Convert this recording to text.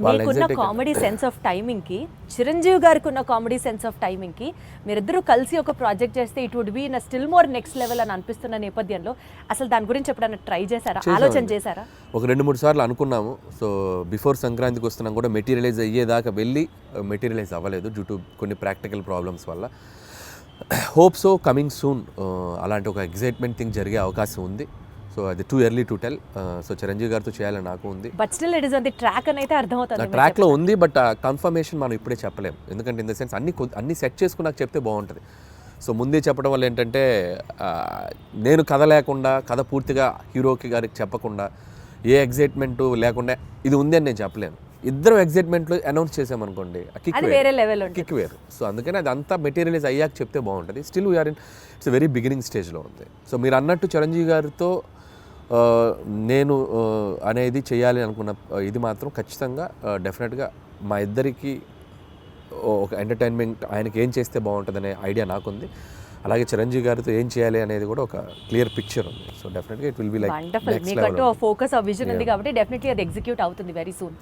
మీకున్న comedy sense of టైమింగ్కి Chiranjeevi గారికి ఉన్న కామెడీ సెన్స్ ఆఫ్ టైమింగ్కి మీరిద్దరూ కలిసి ఒక ప్రాజెక్ట్ చేస్తే it would be in still more next level అని అనిపిస్తున్న నేపథ్యంలో అసలు దాని గురించి ఎప్పుడైనా ట్రై చేశారా, ఆలోచన చేశారా? ఒక 2-3 సార్లు అనుకున్నాము. సో బిఫోర్ సంక్రాంతికి వస్తున్నాం కూడా మెటీరియలైజ్ అయ్యేదాకా వెళ్ళి మెటీరియలైజ్ అవ్వలేదు డ్యూ టు కొన్ని ప్రాక్టికల్ ప్రాబ్లమ్స్ వల్ల. హోప్ సో కమింగ్ సూన్ అలాంటి ఒక ఎగ్జైట్మెంట్ థింగ్ జరిగే అవకాశం ఉంది. సో అది too early to tell. So Chiranjeevi గారితో చేయాలని నాకు ఉంది. But still it is on the track అని అయితే అర్థమవుతుంది. ట్రాక్లో ఉంది, బట్ కన్ఫర్మేషన్ మనం ఇప్పుడే చెప్పలేము. ఎందుకంటే ఇన్ ద సెన్స్ అన్ని సెట్ చేసుకుని నాకు చెప్తే బాగుంటుంది. సో ముందే చెప్పడం వల్ల ఏంటంటే నేను కథ లేకుండా, కథ పూర్తిగా హీరోకి గారికి చెప్పకుండా, ఏ ఎగ్జైట్మెంట్ లేకుండా ఇది ఉంది అని నేను చెప్పలేను. ఇద్దరు ఎగ్జైట్మెంట్లు అనౌన్స్ చేసామనుకోండి, కిక్ వేరు. సో అందుకని అది అంతా మెటీరియలైజ్ అయ్యాక చెప్తే బాగుంటుంది. Still we are in its very beginning స్టేజ్లో ఉంది. సో మీరు అన్నట్టు చిరంజీవి గారితో నేను అనేది చేయాలి అనుకున్న ఇది మాత్రం ఖచ్చితంగా డెఫినెట్గా మా ఇద్దరికి ఒక ఎంటర్టైన్మెంట్, ఆయనకి ఏం చేస్తే బాగుంటుంది అనే ఐడియా నాకుంది. అలాగే చిరంజీవి గారితో ఏం చేయాలి అనేది కూడా ఒక క్లియర్ పిక్చర్ ఉంది. సో డెఫినెట్గా it will be like wonderful. మీకంటూ ఫోకస్, ఆ విజన్ ఉంది కాబట్టి డెఫినెట్లీ అది ఎగ్జిక్యూట్ అవుతుంది వెరీ సూన్.